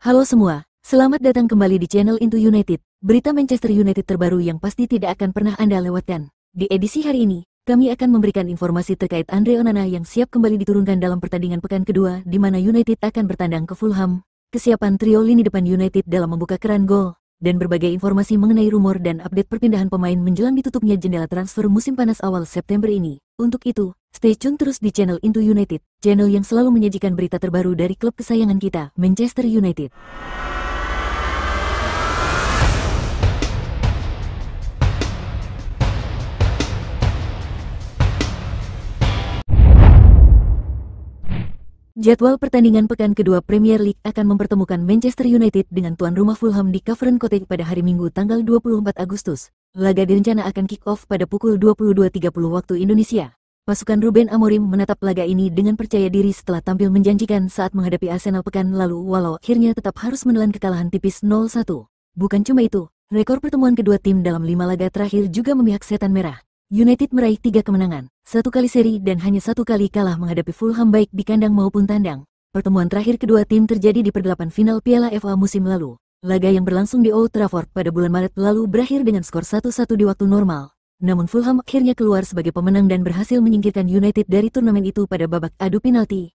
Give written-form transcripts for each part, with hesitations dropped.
Halo semua, selamat datang kembali di channel Into United, berita Manchester United terbaru yang pasti tidak akan pernah Anda lewatkan. Di edisi hari ini, kami akan memberikan informasi terkait Andre Onana yang siap kembali diturunkan dalam pertandingan pekan kedua di mana United akan bertandang ke Fulham, kesiapan trio lini depan United dalam membuka keran gol, dan berbagai informasi mengenai rumor dan update perpindahan pemain menjelang ditutupnya jendela transfer musim panas awal September ini. Untuk itu, stay tune terus di channel Into United, channel yang selalu menyajikan berita terbaru dari klub kesayangan kita, Manchester United. Jadwal pertandingan pekan kedua Premier League akan mempertemukan Manchester United dengan tuan rumah Fulham di Cavern Cottage pada hari Minggu tanggal 24 Agustus. Laga direncana akan kick-off pada pukul 22.30 waktu Indonesia. Pasukan Ruben Amorim menatap laga ini dengan percaya diri setelah tampil menjanjikan saat menghadapi Arsenal pekan lalu walau akhirnya tetap harus menelan kekalahan tipis 0-1. Bukan cuma itu, rekor pertemuan kedua tim dalam 5 laga terakhir juga memihak setan merah. United meraih 3 kemenangan, 1 kali seri dan hanya 1 kali kalah menghadapi Fulham baik di kandang maupun tandang. Pertemuan terakhir kedua tim terjadi di perdelapan final Piala FA musim lalu. Laga yang berlangsung di Old Trafford pada bulan Maret lalu berakhir dengan skor 1-1 di waktu normal. Namun Fulham akhirnya keluar sebagai pemenang dan berhasil menyingkirkan United dari turnamen itu pada babak adu penalti.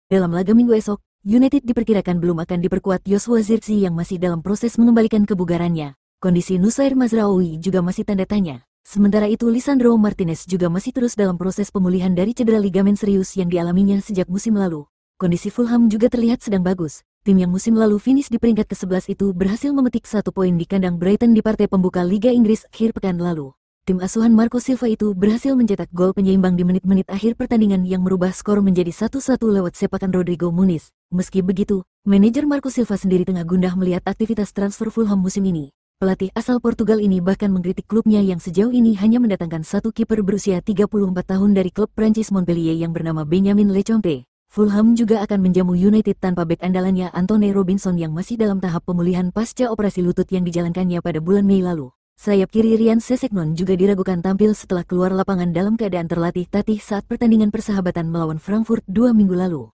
Dalam laga minggu esok, United diperkirakan belum akan diperkuat Joshua Zirkzee yang masih dalam proses mengembalikan kebugarannya. Kondisi Nusair Mazraoui juga masih tanda tanya. Sementara itu Lisandro Martinez juga masih terus dalam proses pemulihan dari cedera ligamen serius yang dialaminya sejak musim lalu. Kondisi Fulham juga terlihat sedang bagus. Tim yang musim lalu finish di peringkat ke-11 itu berhasil memetik 1 poin di kandang Brighton di partai pembuka Liga Inggris akhir pekan lalu. Tim asuhan Marco Silva itu berhasil mencetak gol penyeimbang di menit-menit akhir pertandingan yang merubah skor menjadi 1-1 lewat sepakan Rodrigo Muniz. Meski begitu, manajer Marco Silva sendiri tengah gundah melihat aktivitas transfer Fulham musim ini. Pelatih asal Portugal ini bahkan mengkritik klubnya yang sejauh ini hanya mendatangkan satu kiper berusia 34 tahun dari klub Prancis Montpellier yang bernama Benjamin Lecomte. Fulham juga akan menjamu United tanpa bek andalannya Anthony Robinson yang masih dalam tahap pemulihan pasca operasi lutut yang dijalankannya pada bulan Mei lalu. Sayap kiri Ryan Sessegnon juga diragukan tampil setelah keluar lapangan dalam keadaan terlatih-tatih saat pertandingan persahabatan melawan Frankfurt 2 minggu lalu.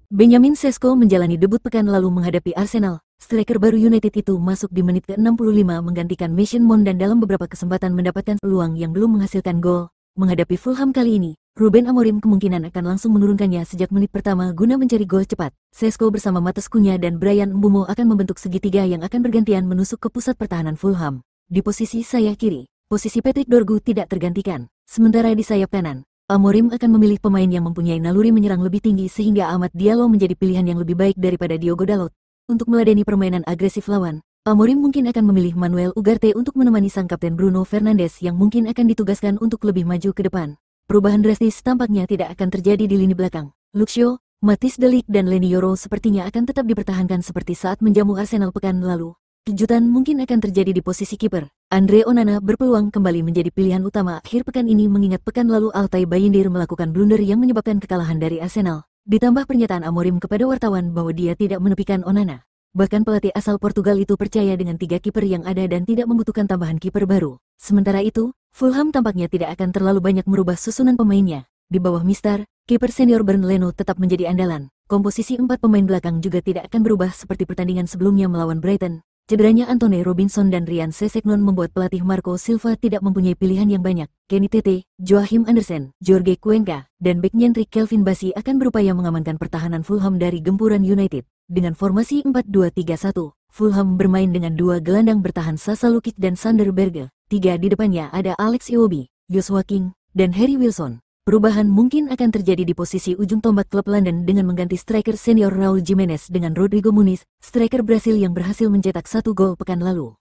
Benjamin Sesko menjalani debut pekan lalu menghadapi Arsenal. Striker baru United itu masuk di menit ke-65 menggantikan Mason Mount dan dalam beberapa kesempatan mendapatkan peluang yang belum menghasilkan gol. Menghadapi Fulham kali ini, Ruben Amorim kemungkinan akan langsung menurunkannya sejak menit pertama guna mencari gol cepat. Sesko bersama Matheus Cunha dan Bryan Mbeumo akan membentuk segitiga yang akan bergantian menusuk ke pusat pertahanan Fulham. Di posisi sayap kiri, posisi Patrick Dorgu tidak tergantikan. Sementara di sayap kanan, Amorim akan memilih pemain yang mempunyai naluri menyerang lebih tinggi sehingga Amad Diallo menjadi pilihan yang lebih baik daripada Diogo Dalot. Untuk meladeni permainan agresif lawan, Amorim mungkin akan memilih Manuel Ugarte untuk menemani sang kapten Bruno Fernandes yang mungkin akan ditugaskan untuk lebih maju ke depan. Perubahan drastis tampaknya tidak akan terjadi di lini belakang. Luke Shaw, Matthijs de Ligt dan Leny Yoro sepertinya akan tetap dipertahankan seperti saat menjamu Arsenal pekan lalu. Kejutan mungkin akan terjadi di posisi kiper. Andre Onana berpeluang kembali menjadi pilihan utama akhir pekan ini mengingat pekan lalu Altay Bayindir melakukan blunder yang menyebabkan kekalahan dari Arsenal. Ditambah pernyataan Amorim kepada wartawan bahwa dia tidak menepikan Onana. Bahkan pelatih asal Portugal itu percaya dengan 3 kiper yang ada dan tidak membutuhkan tambahan kiper baru. Sementara itu, Fulham tampaknya tidak akan terlalu banyak merubah susunan pemainnya. Di bawah Mister, kiper senior Bernd Leno tetap menjadi andalan. Komposisi 4 pemain belakang juga tidak akan berubah seperti pertandingan sebelumnya melawan Brighton. Cederanya Anthony Robinson dan Ryan Sessegnon membuat pelatih Marco Silva tidak mempunyai pilihan yang banyak. Kenny Tete, Joachim Andersen, Jorge Cuenca, dan bek nyentrik Kelvin Bassey akan berupaya mengamankan pertahanan Fulham dari gempuran United. Dengan formasi 4-2-3-1, Fulham bermain dengan 2 gelandang bertahan Sasa Lukic dan Sander Berge. 3 di depannya ada Alex Iwobi, Joshua King, dan Harry Wilson. Perubahan mungkin akan terjadi di posisi ujung tombak klub London dengan mengganti striker senior Raul Jimenez dengan Rodrigo Muniz, striker Brasil yang berhasil mencetak 1 gol pekan lalu.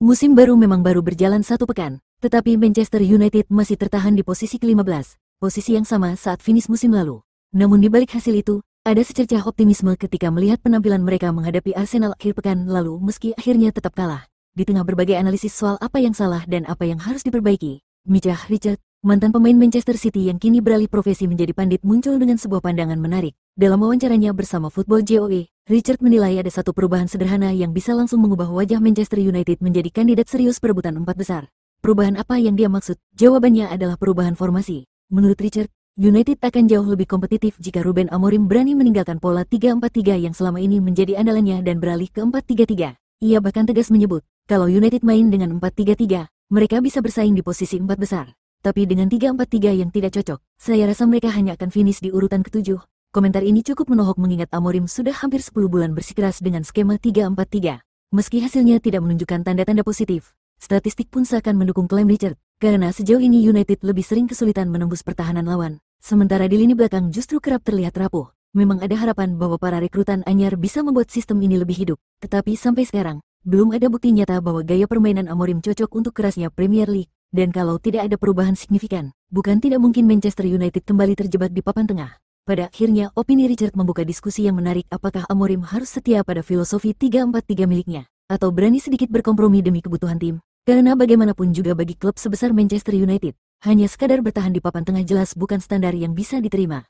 Musim baru memang baru berjalan 1 pekan, tetapi Manchester United masih tertahan di posisi ke-15, posisi yang sama saat finish musim lalu. Namun di balik hasil itu, ada secercah optimisme ketika melihat penampilan mereka menghadapi Arsenal akhir pekan lalu meski akhirnya tetap kalah. Di tengah berbagai analisis soal apa yang salah dan apa yang harus diperbaiki, Micah Richards, mantan pemain Manchester City yang kini beralih profesi menjadi pandit muncul dengan sebuah pandangan menarik. Dalam wawancaranya bersama Football JOE, Richards menilai ada satu perubahan sederhana yang bisa langsung mengubah wajah Manchester United menjadi kandidat serius perebutan 4 besar. Perubahan apa yang dia maksud? Jawabannya adalah perubahan formasi. Menurut Richard, United akan jauh lebih kompetitif jika Ruben Amorim berani meninggalkan pola 3-4-3 yang selama ini menjadi andalannya dan beralih ke 4-3-3. Ia bahkan tegas menyebut, kalau United main dengan 4-3-3, mereka bisa bersaing di posisi 4 besar. Tapi dengan 3-4-3 yang tidak cocok, saya rasa mereka hanya akan finish di urutan ke-7. Komentar ini cukup menohok mengingat Amorim sudah hampir 10 bulan bersikeras dengan skema 3-4-3. Meski hasilnya tidak menunjukkan tanda-tanda positif, statistik pun seakan mendukung klaim Richard, karena sejauh ini United lebih sering kesulitan menembus pertahanan lawan. Sementara di lini belakang justru kerap terlihat rapuh. Memang ada harapan bahwa para rekrutan anyar bisa membuat sistem ini lebih hidup. Tetapi sampai sekarang, belum ada bukti nyata bahwa gaya permainan Amorim cocok untuk kerasnya Premier League. Dan kalau tidak ada perubahan signifikan, bukan tidak mungkin Manchester United kembali terjebak di papan tengah. Pada akhirnya, opini Richard membuka diskusi yang menarik apakah Amorim harus setia pada filosofi 3-4-3 miliknya, atau berani sedikit berkompromi demi kebutuhan tim. Karena bagaimanapun juga bagi klub sebesar Manchester United, hanya sekadar bertahan di papan tengah jelas bukan standar yang bisa diterima.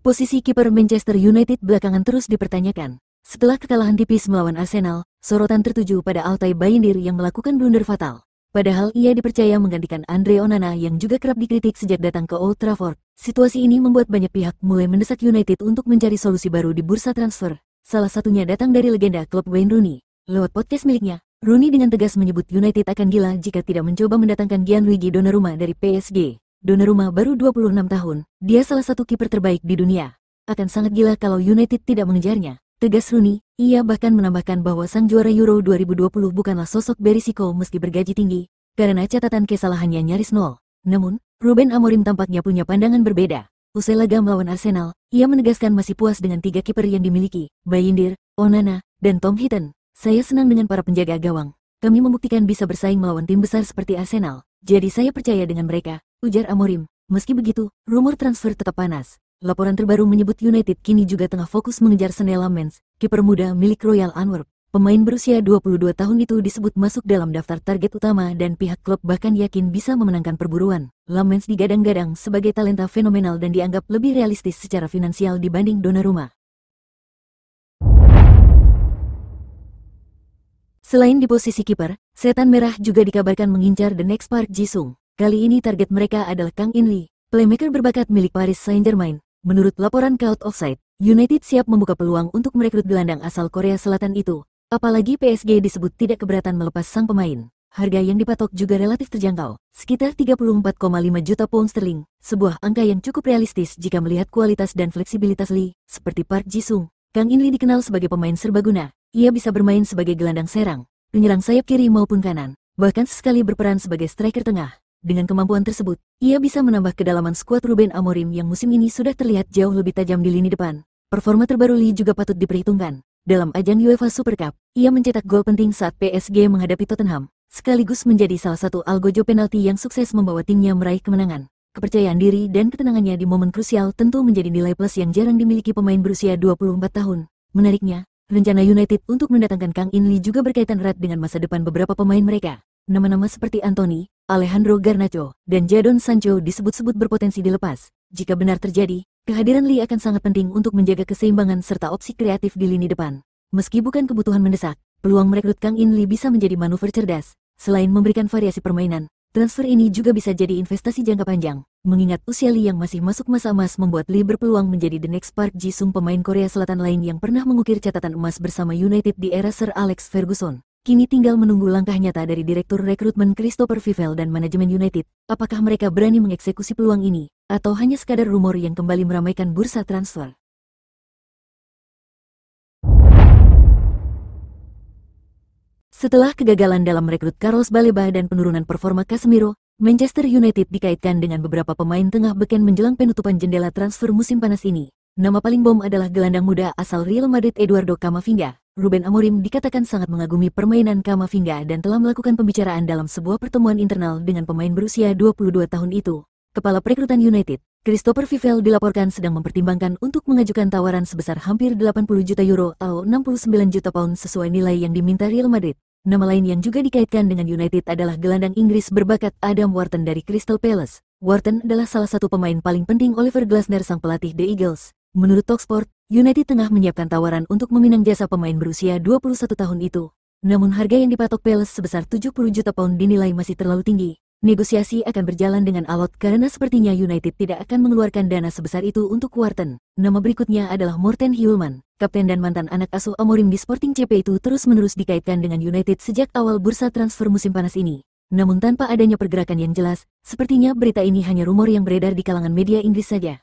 Posisi kiper Manchester United belakangan terus dipertanyakan. Setelah kekalahan tipis melawan Arsenal, sorotan tertuju pada Altay Bayindir yang melakukan blunder fatal. Padahal ia dipercaya menggantikan Andre Onana yang juga kerap dikritik sejak datang ke Old Trafford. Situasi ini membuat banyak pihak mulai mendesak United untuk mencari solusi baru di bursa transfer. Salah satunya datang dari legenda klub Wayne Rooney. Lewat podcast miliknya, Rooney dengan tegas menyebut United akan gila jika tidak mencoba mendatangkan Gianluigi Donnarumma dari PSG. Donnarumma baru 26 tahun, dia salah satu kiper terbaik di dunia. Akan sangat gila kalau United tidak mengejarnya, tegas Rooney. Ia bahkan menambahkan bahwa sang juara Euro 2020 bukanlah sosok berisiko meski bergaji tinggi, karena catatan kesalahannya nyaris nol. Namun, Ruben Amorim tampaknya punya pandangan berbeda. Usai laga melawan Arsenal, ia menegaskan masih puas dengan 3 kiper yang dimiliki, Bayindir, Onana, dan Tom Heaton. Saya senang dengan para penjaga gawang. Kami membuktikan bisa bersaing melawan tim besar seperti Arsenal, jadi saya percaya dengan mereka, ujar Amorim. Meski begitu, rumor transfer tetap panas. Laporan terbaru menyebut United kini juga tengah fokus mengejar Senne Lammens, kiper muda milik Royal Antwerp. Pemain berusia 22 tahun itu disebut masuk dalam daftar target utama dan pihak klub bahkan yakin bisa memenangkan perburuan. Lammens digadang-gadang sebagai talenta fenomenal dan dianggap lebih realistis secara finansial dibanding Donnarumma. Selain di posisi kiper, Setan Merah juga dikabarkan mengincar The Next Park Ji-sung. Kali ini target mereka adalah Kang In Lee, playmaker berbakat milik Paris Saint-Germain. Menurut laporan Count Offside, United siap membuka peluang untuk merekrut gelandang asal Korea Selatan itu. Apalagi PSG disebut tidak keberatan melepas sang pemain. Harga yang dipatok juga relatif terjangkau, sekitar 34,5 juta pound sterling, sebuah angka yang cukup realistis jika melihat kualitas dan fleksibilitas Lee. Seperti Park Ji-sung, Kang In Lee dikenal sebagai pemain serbaguna. Ia bisa bermain sebagai gelandang serang, penyerang sayap kiri maupun kanan, bahkan sesekali berperan sebagai striker tengah. Dengan kemampuan tersebut, ia bisa menambah kedalaman skuad Ruben Amorim yang musim ini sudah terlihat jauh lebih tajam di lini depan. Performa terbaru Lee juga patut diperhitungkan. Dalam ajang UEFA Super Cup, ia mencetak gol penting saat PSG menghadapi Tottenham, sekaligus menjadi salah satu algojo penalti yang sukses membawa timnya meraih kemenangan. Kepercayaan diri dan ketenangannya di momen krusial tentu menjadi nilai plus yang jarang dimiliki pemain berusia 24 tahun. Menariknya, rencana United untuk mendatangkan Kang In Lee juga berkaitan erat dengan masa depan beberapa pemain mereka. Nama-nama seperti Anthony, Alejandro Garnacho, dan Jadon Sancho disebut-sebut berpotensi dilepas. Jika benar terjadi, kehadiran Lee akan sangat penting untuk menjaga keseimbangan serta opsi kreatif di lini depan. Meski bukan kebutuhan mendesak, peluang merekrut Kang In Lee bisa menjadi manuver cerdas. Selain memberikan variasi permainan, transfer ini juga bisa jadi investasi jangka panjang. Mengingat usia Lee yang masih masuk masa emas membuat Lee berpeluang menjadi the next Park Ji-sung, pemain Korea Selatan lain yang pernah mengukir catatan emas bersama United di era Sir Alex Ferguson. Kini tinggal menunggu langkah nyata dari Direktur Rekrutmen Christopher Vivell dan manajemen United. Apakah mereka berani mengeksekusi peluang ini, atau hanya sekadar rumor yang kembali meramaikan bursa transfer? Setelah kegagalan dalam merekrut Carlos Baleba dan penurunan performa Casemiro, Manchester United dikaitkan dengan beberapa pemain tengah beken menjelang penutupan jendela transfer musim panas ini. Nama paling bom adalah gelandang muda asal Real Madrid Eduardo Camavinga. Ruben Amorim dikatakan sangat mengagumi permainan Camavinga dan telah melakukan pembicaraan dalam sebuah pertemuan internal dengan pemain berusia 22 tahun itu. Kepala Perekrutan United, Christopher Vivell, dilaporkan sedang mempertimbangkan untuk mengajukan tawaran sebesar hampir 80 juta euro atau 69 juta pound sesuai nilai yang diminta Real Madrid. Nama lain yang juga dikaitkan dengan United adalah gelandang Inggris berbakat Adam Wharton dari Crystal Palace. Wharton adalah salah satu pemain paling penting Oliver Glasner sang pelatih The Eagles. Menurut Talksport, United tengah menyiapkan tawaran untuk meminang jasa pemain berusia 21 tahun itu. Namun harga yang dipatok Palace sebesar 70 juta pound dinilai masih terlalu tinggi. Negosiasi akan berjalan dengan alot karena sepertinya United tidak akan mengeluarkan dana sebesar itu untuk Wharton. Nama berikutnya adalah Morten Hjulman, kapten dan mantan anak asuh Amorim di Sporting CP itu terus-menerus dikaitkan dengan United sejak awal bursa transfer musim panas ini. Namun tanpa adanya pergerakan yang jelas, sepertinya berita ini hanya rumor yang beredar di kalangan media Inggris saja.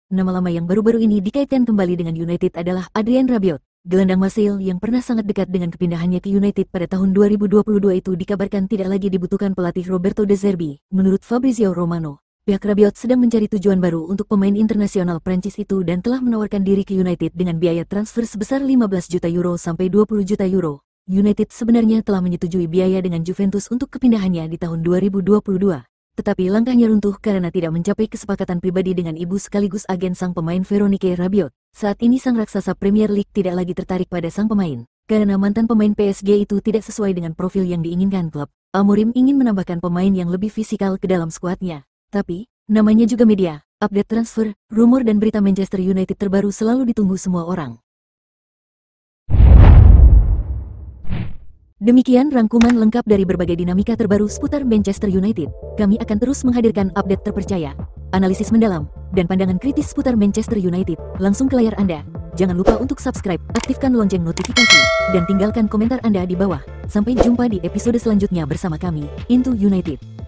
Nama lama yang baru-baru ini dikaitkan kembali dengan United adalah Adrien Rabiot. Gelandang Marseille yang pernah sangat dekat dengan kepindahannya ke United pada tahun 2022 itu dikabarkan tidak lagi dibutuhkan pelatih Roberto De Zerbi. Menurut Fabrizio Romano, pihak Rabiot sedang mencari tujuan baru untuk pemain internasional Prancis itu dan telah menawarkan diri ke United dengan biaya transfer sebesar 15 juta euro sampai 20 juta euro. United sebenarnya telah menyetujui biaya dengan Juventus untuk kepindahannya di tahun 2022. Tetapi langkahnya runtuh karena tidak mencapai kesepakatan pribadi dengan ibu sekaligus agen sang pemain Veronique Rabiot. Saat ini sang raksasa Premier League tidak lagi tertarik pada sang pemain, karena mantan pemain PSG itu tidak sesuai dengan profil yang diinginkan klub. Amorim ingin menambahkan pemain yang lebih fisikal ke dalam skuadnya. Tapi, namanya juga media, update transfer, rumor dan berita Manchester United terbaru selalu ditunggu semua orang. Demikian rangkuman lengkap dari berbagai dinamika terbaru seputar Manchester United. Kami akan terus menghadirkan update terpercaya, analisis mendalam, dan pandangan kritis seputar Manchester United langsung ke layar Anda. Jangan lupa untuk subscribe, aktifkan lonceng notifikasi, dan tinggalkan komentar Anda di bawah. Sampai jumpa di episode selanjutnya bersama kami, Into United.